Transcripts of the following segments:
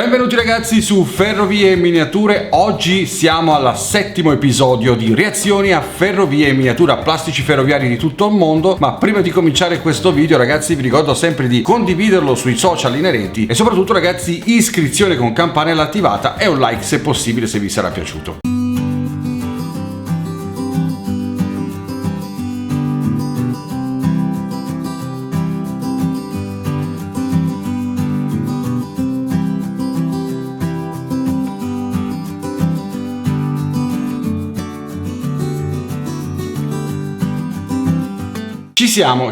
Benvenuti ragazzi su Ferrovie e Miniature. Oggi siamo al settimo episodio di reazioni a ferrovie e miniature, a plastici ferroviari di tutto il mondo. Ma prima di cominciare questo video ragazzi vi ricordo sempre di condividerlo sui social inerenti e soprattutto ragazzi iscrizione con campanella attivata e un like se possibile se vi sarà piaciuto.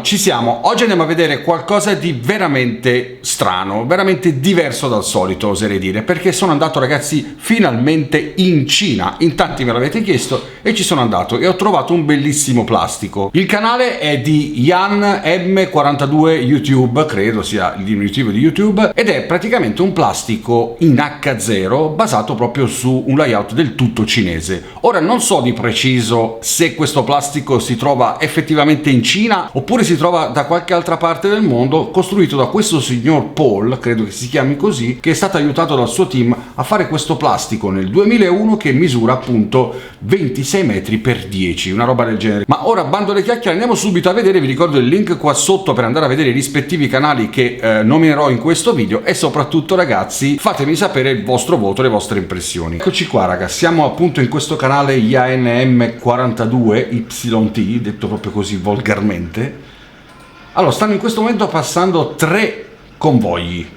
Ci siamo. Oggi andiamo a vedere qualcosa di veramente strano, veramente diverso dal solito, oserei dire, perché sono andato ragazzi finalmente in Cina. In tanti me l'avete chiesto e ci sono andato e ho trovato un bellissimo plastico. Il canale è di Yan M42 YouTube, credo sia il diminutivo di YouTube, ed è praticamente un plastico in H0 basato proprio su un layout del tutto cinese. Ora non so di preciso se questo plastico si trova effettivamente in Cina oppure si trova da qualche altra parte del mondo, costruito da questo signor Paul, credo che si chiami così, che è stato aiutato dal suo team a fare questo plastico nel 2001 che misura appunto 26 metri per 10, una roba del genere. Ma ora bando le chiacchiere, andiamo subito a vedere. Vi ricordo il link qua sotto per andare a vedere i rispettivi canali che nominerò in questo video e soprattutto ragazzi fatemi sapere il vostro voto, le vostre impressioni. Eccoci qua ragazzi, siamo appunto in questo canale YANM42YT, detto proprio così volgarmente. Allora, stanno in questo momento passando tre convogli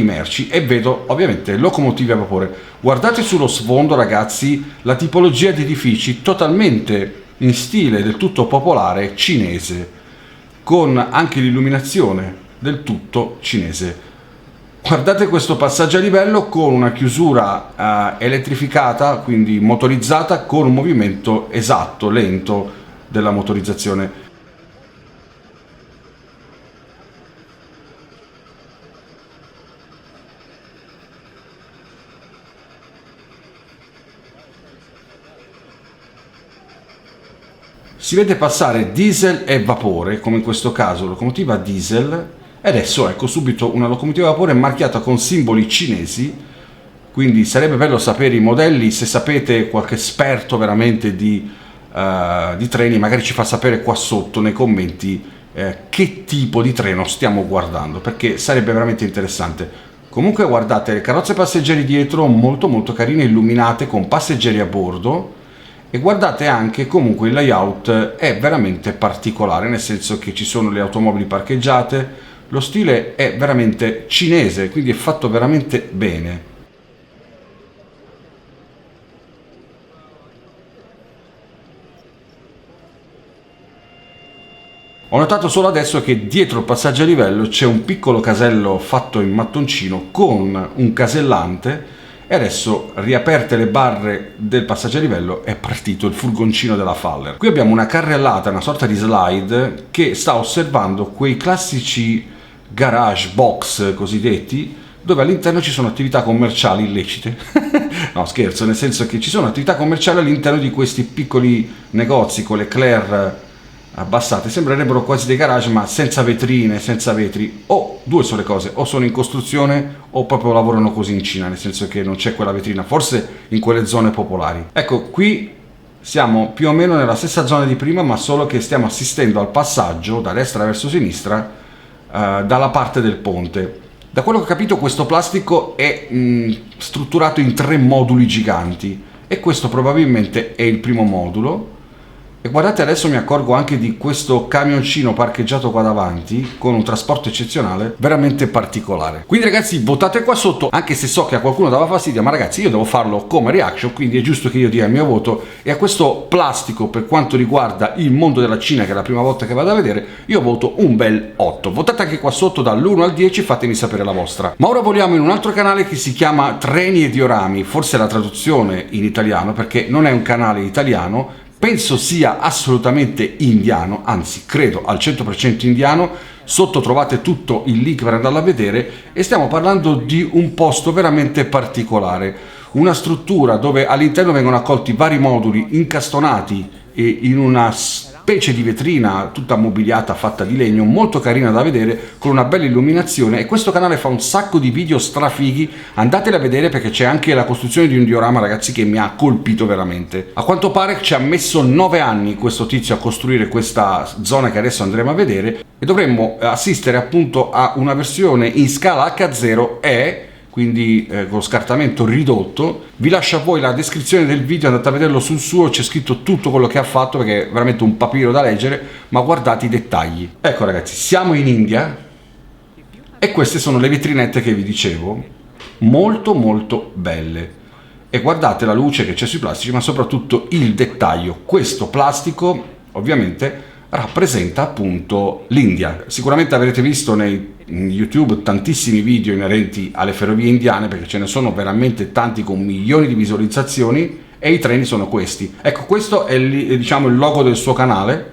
merci e vedo ovviamente locomotive a vapore. Guardate sullo sfondo ragazzi la tipologia di edifici totalmente in stile del tutto popolare cinese, con anche l'illuminazione del tutto cinese. Guardate questo passaggio a livello con una chiusura elettrificata, quindi motorizzata, con un movimento esatto, lento della motorizzazione. Si vede passare diesel e vapore, come in questo caso locomotiva diesel, e adesso ecco subito una locomotiva a vapore marchiata con simboli cinesi, quindi sarebbe bello sapere i modelli. Se sapete qualche esperto veramente di treni, magari ci fa sapere qua sotto nei commenti che tipo di treno stiamo guardando, perché sarebbe veramente interessante. Comunque guardate le carrozze passeggeri dietro, molto carine, illuminate con passeggeri a bordo. E guardate anche comunque il layout è veramente particolare, nel senso che ci sono le automobili parcheggiate, lo stile è veramente cinese, quindi è fatto veramente bene. Ho notato solo adesso che dietro il passaggio a livello c'è un piccolo casello fatto in mattoncino con un casellante. E adesso, riaperte le barre del passaggio a livello, è partito il furgoncino della Faller. Qui abbiamo una carrellata, una sorta di slide, che sta osservando quei classici garage box cosiddetti, dove all'interno ci sono attività commerciali illecite. No, scherzo, nel senso che ci sono attività commerciali all'interno di questi piccoli negozi con le claire abbassate, sembrerebbero quasi dei garage ma senza vetrine, senza vetri. O due sono le cose, o sono in costruzione o proprio lavorano così in Cina, nel senso che non c'è quella vetrina, forse in quelle zone popolari. Ecco, qui siamo più o meno nella stessa zona di prima, ma solo che stiamo assistendo al passaggio da destra verso sinistra dalla parte del ponte. Da quello che ho capito questo plastico è strutturato in 3 moduli giganti e questo probabilmente è il primo modulo. E guardate, adesso mi accorgo anche di questo camioncino parcheggiato qua davanti con un trasporto eccezionale, veramente particolare. Quindi ragazzi votate qua sotto, anche se so che a qualcuno dava fastidio, ma ragazzi io devo farlo come reaction, quindi è giusto che io dia il mio voto. E a questo plastico, per quanto riguarda il mondo della Cina, che è la prima volta che vado a vedere, io voto un bel 8. Votate anche qua sotto dall'1 al 10, fatemi sapere la vostra. Ma ora voliamo in un altro canale che si chiama Treni e Diorami, forse è la traduzione in italiano perché non è un canale italiano. Penso sia assolutamente indiano, anzi credo al 100% indiano. Sotto trovate tutto il link per andarlo a vedere e stiamo parlando di un posto veramente particolare, una struttura dove all'interno vengono accolti vari moduli incastonati e in una specie di vetrina tutta mobiliata, fatta di legno, molto carina da vedere, con una bella illuminazione. E questo canale fa un sacco di video strafighi, andateli a vedere perché c'è anche la costruzione di un diorama, ragazzi, che mi ha colpito veramente. A quanto pare ci ha messo 9 anni questo tizio a costruire questa zona che adesso andremo a vedere, e dovremmo assistere appunto a una versione in scala H0E, quindi con scartamento ridotto. Vi lascio a voi la descrizione del video, andate a vederlo sul suo, c'è scritto tutto quello che ha fatto perché è veramente un papiro da leggere, ma guardate i dettagli. Ecco ragazzi, siamo in India e queste sono le vetrinette che vi dicevo, molto molto belle. E guardate la luce che c'è sui plastici, ma soprattutto il dettaglio. Questo plastico ovviamente rappresenta appunto l'India. Sicuramente avrete visto nei YouTube tantissimi video inerenti alle ferrovie indiane, perché ce ne sono veramente tanti con milioni di visualizzazioni, e i treni sono questi. Ecco, questo è diciamo il logo del suo canale,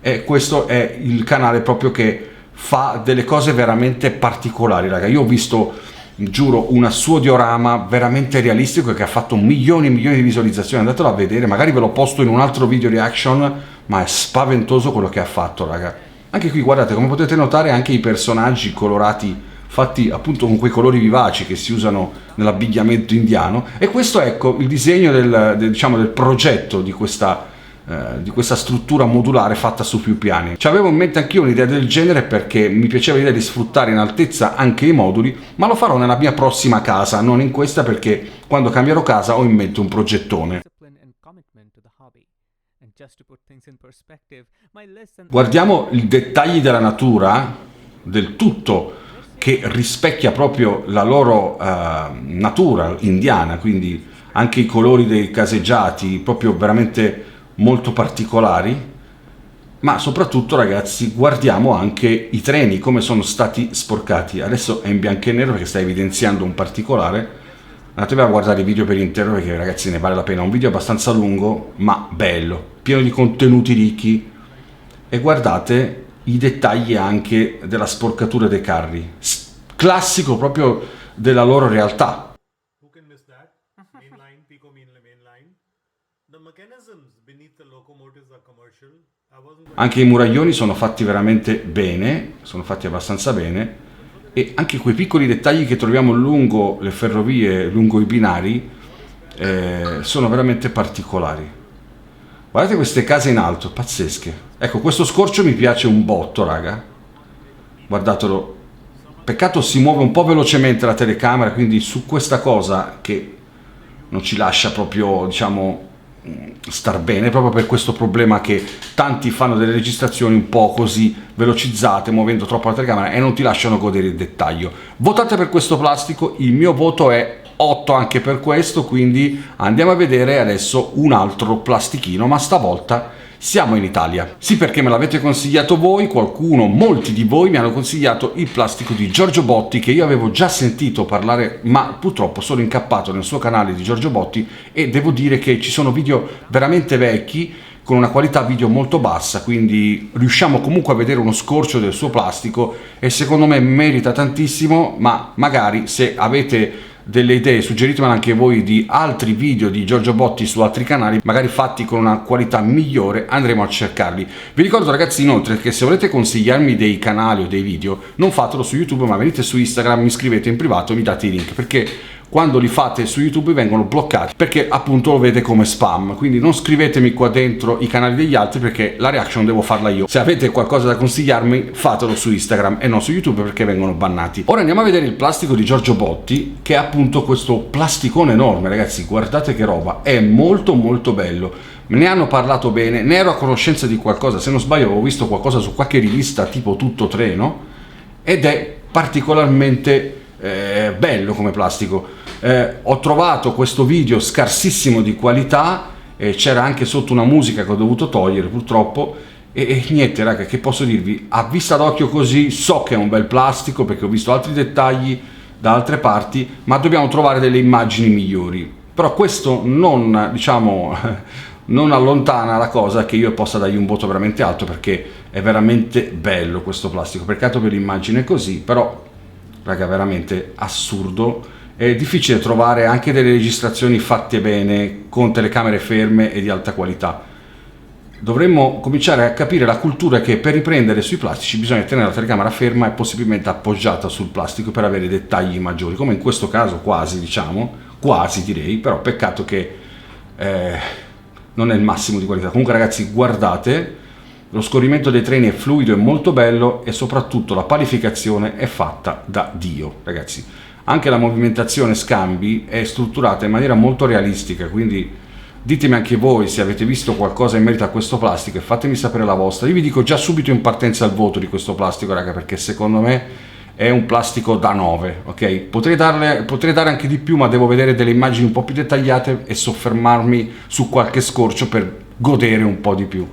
e questo è il canale proprio che fa delle cose veramente particolari, raga. Io ho visto, giuro, un suo diorama veramente realistico che ha fatto milioni e milioni di visualizzazioni. Andatelo a vedere, magari ve lo posto in un altro video reaction, ma è spaventoso quello che ha fatto, raga. Anche qui guardate, come potete notare, anche i personaggi colorati, fatti appunto con quei colori vivaci che si usano nell'abbigliamento indiano. E questo, ecco, il disegno diciamo, del progetto di questa struttura modulare fatta su più piani. Ci avevo in mente anch'io un'idea del genere, perché mi piaceva l'idea di sfruttare in altezza anche i moduli, ma lo farò nella mia prossima casa, non in questa, perché quando cambierò casa ho in mente un progettone. Guardiamo i dettagli della natura, del tutto, che rispecchia proprio la loro natura indiana, quindi anche i colori dei caseggiati, proprio veramente molto particolari. Ma soprattutto, ragazzi, guardiamo anche i treni, come sono stati sporcati. Adesso è in bianco e nero perché sta evidenziando un particolare. Andatevi a guardare il video per intero perché, ragazzi, ne vale la pena. Un video abbastanza lungo ma bello, pieno di contenuti ricchi. E guardate i dettagli anche della sporcatura dei carri, classico proprio della loro realtà. Anche i muraglioni sono fatti veramente bene, sono fatti abbastanza bene, e anche quei piccoli dettagli che troviamo lungo le ferrovie, lungo i binari, sono veramente particolari. Guardate queste case in alto, pazzesche. Ecco, questo scorcio mi piace un botto, raga. Guardatelo. Peccato si muove un po' velocemente la telecamera, quindi su questa cosa che non ci lascia proprio, diciamo, star bene, proprio per questo problema che tanti fanno delle registrazioni un po' così velocizzate, muovendo troppo la telecamera, e non ti lasciano godere il dettaglio. Votate per questo plastico, il mio voto è 8 anche per questo, quindi andiamo a vedere adesso un altro plastichino, ma stavolta siamo in Italia. Sì, perché me l'avete consigliato voi, molti di voi mi hanno consigliato il plastico di Giorgio Botti, che io avevo già sentito parlare, ma purtroppo sono incappato nel suo canale di Giorgio Botti, e devo dire che ci sono video veramente vecchi con una qualità video molto bassa, quindi riusciamo comunque a vedere uno scorcio del suo plastico, e secondo me merita tantissimo. Ma magari, se avete delle idee, suggeritemelo anche voi, di altri video di Giorgio Botti su altri canali, magari fatti con una qualità migliore, andremo a cercarli. Vi ricordo, ragazzi, inoltre, che se volete consigliarmi dei canali o dei video, non fatelo su YouTube, ma venite su Instagram, mi scrivete in privato e mi date i link, perché quando li fate su YouTube vengono bloccati, perché appunto lo vede come spam. Quindi non scrivetemi qua dentro i canali degli altri, perché la reaction devo farla io. Se avete qualcosa da consigliarmi, fatelo su Instagram e non su YouTube, perché vengono bannati. Ora andiamo a vedere il plastico di Giorgio Botti, che è appunto questo plasticone enorme, ragazzi. Guardate che roba, è molto molto bello. Me ne hanno parlato bene, ne ero a conoscenza di qualcosa, se non sbaglio avevo visto qualcosa su qualche rivista tipo Tutto Treno, ed è particolarmente bello come plastico. Ho trovato questo video scarsissimo di qualità, c'era anche sotto una musica che ho dovuto togliere purtroppo, e niente, raga, che posso dirvi, a vista d'occhio così so che è un bel plastico, perché ho visto altri dettagli da altre parti, ma dobbiamo trovare delle immagini migliori. Però questo non, diciamo, non allontana la cosa che io possa dargli un voto veramente alto, perché è veramente bello questo plastico. Peccato per l'immagine così, però raga, veramente assurdo. È difficile trovare anche delle registrazioni fatte bene con telecamere ferme e di alta qualità. dovremmo cominciare a capire la cultura che per riprendere sui plastici bisogna tenere la telecamera ferma e possibilmente appoggiata sul plastico per avere dettagli maggiori, come in questo caso quasi, diciamo, quasi direi, però peccato che non è il massimo di qualità. Comunque ragazzi, guardate, lo scorrimento dei treni è fluido, è molto bello e soprattutto la palificazione è fatta da Dio, ragazzi. Anche la movimentazione scambi è strutturata in maniera molto realistica, quindi ditemi anche voi se avete visto qualcosa in merito a questo plastico e fatemi sapere la vostra. Io vi dico già subito in partenza il voto di questo plastico, raga, perché secondo me è un plastico da 9, ok? Potrei dare anche di più, ma devo vedere delle immagini un po' più dettagliate e soffermarmi su qualche scorcio per godere un po' di più.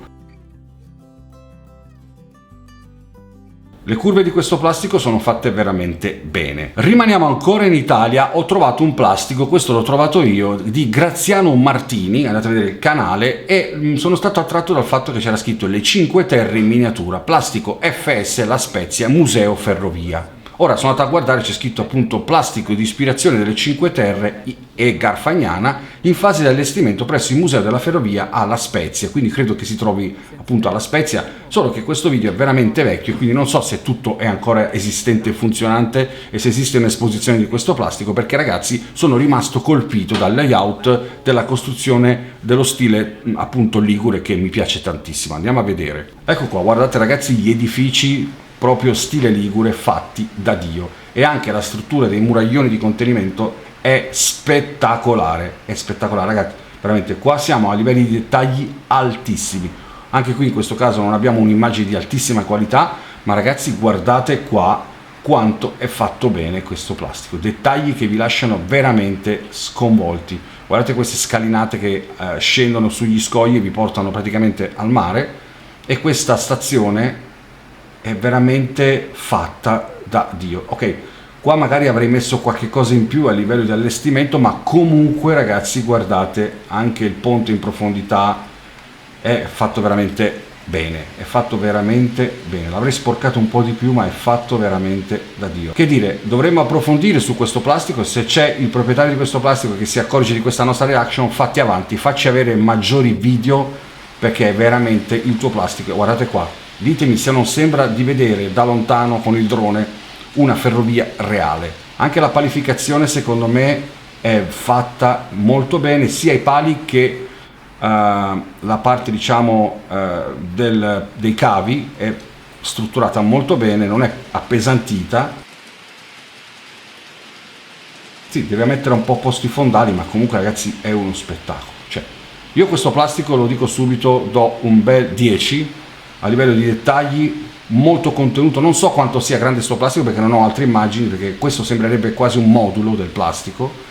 Le curve di questo plastico sono fatte veramente bene. Rimaniamo ancora in Italia, ho trovato un plastico, questo l'ho trovato io, di Graziano Martini, andate a vedere il canale, e sono stato attratto dal fatto che c'era scritto le 5 Terre in miniatura, plastico FS La Spezia, Museo Ferrovia. Ora sono andato a guardare, c'è scritto appunto plastico di ispirazione delle 5 Terre e Garfagnana in fase di allestimento presso il Museo della Ferrovia a La Spezia, quindi credo che si trovi appunto alla Spezia, solo che questo video è veramente vecchio, quindi non so se tutto è ancora esistente e funzionante e se esiste un'esposizione di questo plastico, perché ragazzi sono rimasto colpito dal layout della costruzione dello stile appunto ligure, che mi piace tantissimo. Andiamo a vedere. Ecco qua, guardate ragazzi gli edifici proprio stile ligure fatti da Dio, e anche la struttura dei muraglioni di contenimento è spettacolare ragazzi, veramente qua siamo a livelli di dettagli altissimi. Anche qui in questo caso non abbiamo un'immagine di altissima qualità, ma ragazzi guardate qua quanto è fatto bene questo plastico, dettagli che vi lasciano veramente sconvolti. Guardate queste scalinate che scendono sugli scogli e vi portano praticamente al mare, e questa stazione è veramente fatta da Dio. Ok, qua magari avrei messo qualche cosa in più a livello di allestimento, ma comunque ragazzi guardate, anche il ponte in profondità è fatto veramente bene, è fatto veramente bene. L'avrei sporcato un po' di più, ma è fatto veramente da Dio. Che dire, dovremmo approfondire su questo plastico. Se c'è il proprietario di questo plastico che si accorge di questa nostra reaction, fatti avanti, facci avere maggiori video, perché è veramente il tuo plastico. Guardate qua, ditemi se non sembra di vedere da lontano con il drone una ferrovia reale. Anche la palificazione secondo me è fatta molto bene, sia i pali che la parte diciamo dei cavi è strutturata molto bene, non è appesantita. Sì, deve mettere un po' posti fondali, ma comunque ragazzi è uno spettacolo. Cioè, io questo plastico, lo dico subito, do un bel 10 a livello di dettagli, molto contenuto. Non so quanto sia grande questo plastico perché non ho altre immagini, perché questo sembrerebbe quasi un modulo del plastico,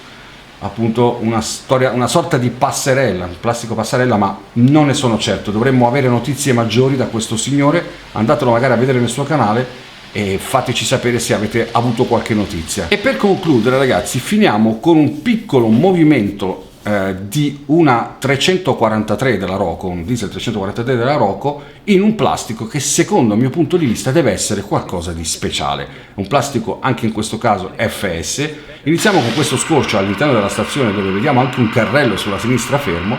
appunto una sorta di passerella, un plastico passerella, ma non ne sono certo. Dovremmo avere notizie maggiori da questo signore, andatelo magari a vedere nel suo canale e fateci sapere se avete avuto qualche notizia. E per concludere ragazzi, finiamo con un piccolo movimento di una 343 della Roco, un diesel 343 della Roco, in un plastico che secondo il mio punto di vista deve essere qualcosa di speciale. Un plastico anche in questo caso FS. Iniziamo con questo scorcio all'interno della stazione, dove vediamo anche un carrello sulla sinistra fermo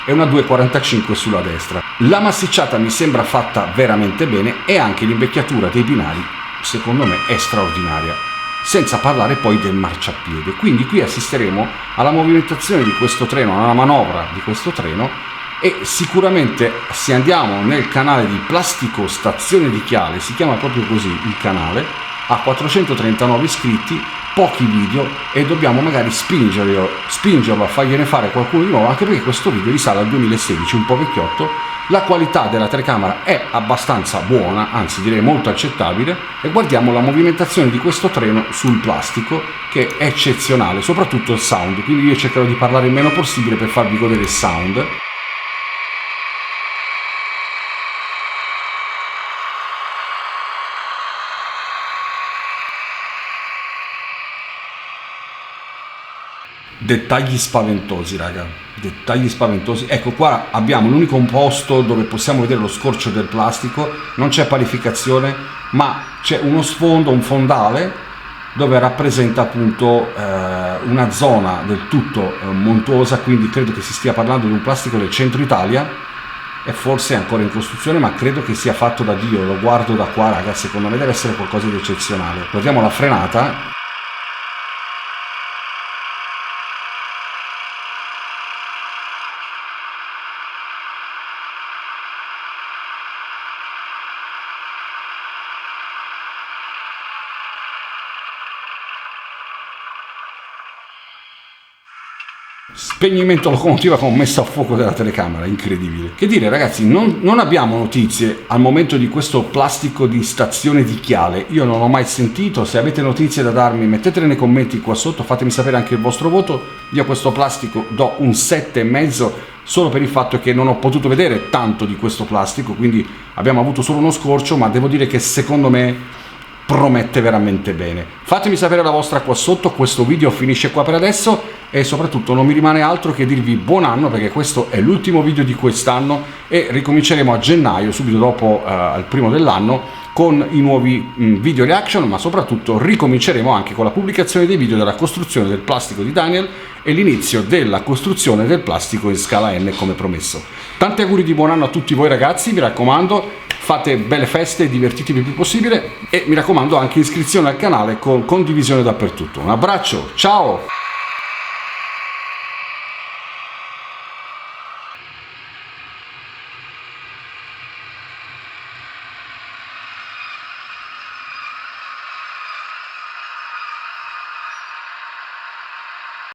e una 245 sulla destra. La massicciata mi sembra fatta veramente bene, e anche l'invecchiatura dei binari secondo me è straordinaria, senza parlare poi del marciapiede. Quindi qui assisteremo alla movimentazione di questo treno, alla manovra di questo treno, e sicuramente se andiamo nel canale di Plastico Stazione di Chiale, si chiama proprio così il canale, ha 439 iscritti, pochi video, e dobbiamo magari spingerlo a fargliene fare qualcuno di nuovo, anche perché questo video risale al 2016, un po' vecchiotto. La qualità della telecamera è abbastanza buona, anzi direi molto accettabile, e guardiamo la movimentazione di questo treno sul plastico, che è eccezionale, soprattutto il sound, quindi io cercherò di parlare il meno possibile per farvi godere il sound. Dettagli spaventosi raga, dettagli spaventosi. Ecco qua abbiamo l'unico posto dove possiamo vedere lo scorcio del plastico, non c'è palificazione, ma c'è uno sfondo, un fondale dove rappresenta appunto una zona del tutto montuosa, quindi credo che si stia parlando di un plastico del centro Italia, e forse è ancora in costruzione, ma credo che sia fatto da Dio. Lo guardo da qua, raga, secondo me deve essere qualcosa di eccezionale. Guardiamo la frenata. Spegnimento locomotiva con messa a fuoco della telecamera, incredibile. Che dire, ragazzi, non abbiamo notizie al momento di questo plastico di stazione di Chiale. Io non ho mai sentito. Se avete notizie da darmi, mettetele nei commenti qua sotto, fatemi sapere anche il vostro voto. Io a questo plastico do un 7,5, solo per il fatto che non ho potuto vedere tanto di questo plastico, quindi abbiamo avuto solo uno scorcio, ma devo dire che secondo me promette veramente bene. Fatemi sapere la vostra qua sotto. Questo video finisce qua per adesso e soprattutto non mi rimane altro che dirvi buon anno, perché questo è l'ultimo video di quest'anno e ricominceremo a gennaio, subito dopo il primo dell'anno, con i nuovi video reaction, ma soprattutto ricominceremo anche con la pubblicazione dei video della costruzione del plastico di Daniel e l'inizio della costruzione del plastico in scala N come promesso. Tanti auguri di buon anno a tutti voi ragazzi, mi raccomando, fate belle feste, divertitevi il più possibile e mi raccomando anche iscrizione al canale con condivisione dappertutto. Un abbraccio, ciao!